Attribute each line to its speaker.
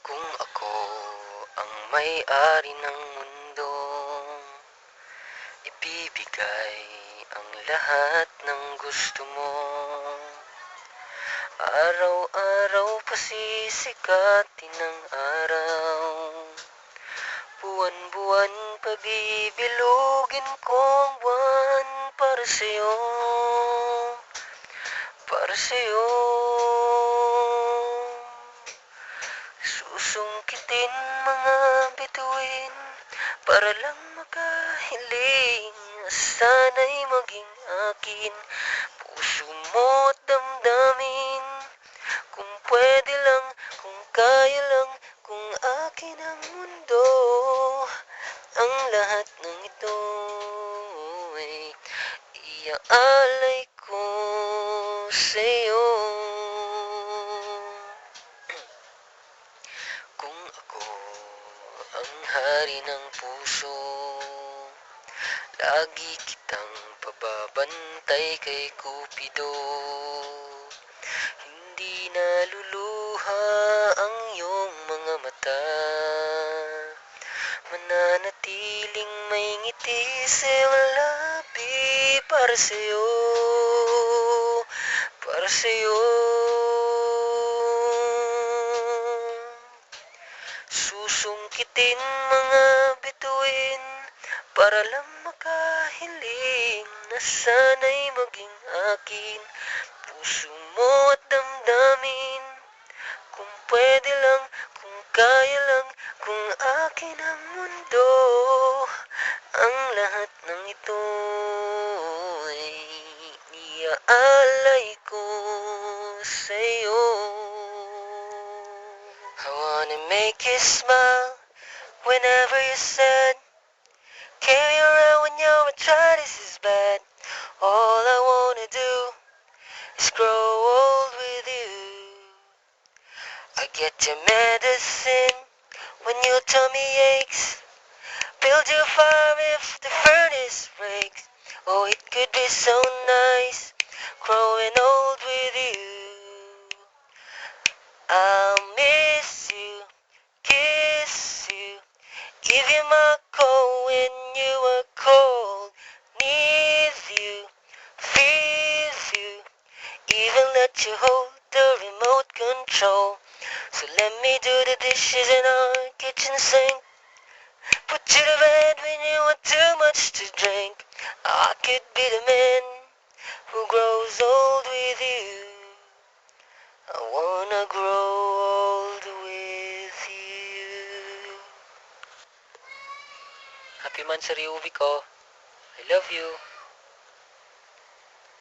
Speaker 1: Kung ako ang may-ari ng mundo, ibibigay ang lahat ng gusto mo. Araw-araw pasisikatin ng araw, buwan-buwan pabibilugin ko ang buwan para sa'yo, para sa'yo. Susungkitin mga bituin para lang makahiling, sana'y maging akin puso mo at damdamin. Kung pwede lang, kung kaya lang, kung akin ang mundo, ang lahat ng ito ay iaalay ko sa'yo. Kung ako ang hari ng puso, lagi kitang pababantay kay Cupido. Hindi naluluha ang iyong mga mata, mananatiling may ngiti sa iyong labi para sa'yo, para sa'yo. Susungkitin mga bituin para lang makahiling, na sana'y maging akin puso mo at damdamin. Kung pwede lang, kung kaya lang, kung akin ang mundo, ang lahat ng ito ay iaalay ko sa'yo. I wanna make you smile whenever you're sad, carry you around when your arthritis is bad. All I wanna do is grow old with you. I get your medicine when your tummy aches, build your fire if the furnace breaks. Oh, it could be so nice growing old with you. I'll miss you, kiss you, give you my coat when you are cold, need you, feel you, even let you hold the remote control. So let me do the dishes in our kitchen sink, put you to bed when you want too much to drink. I could be the man who grows old with you. I wanna grow old with you. Happy Mansari Ubi ko. I love you.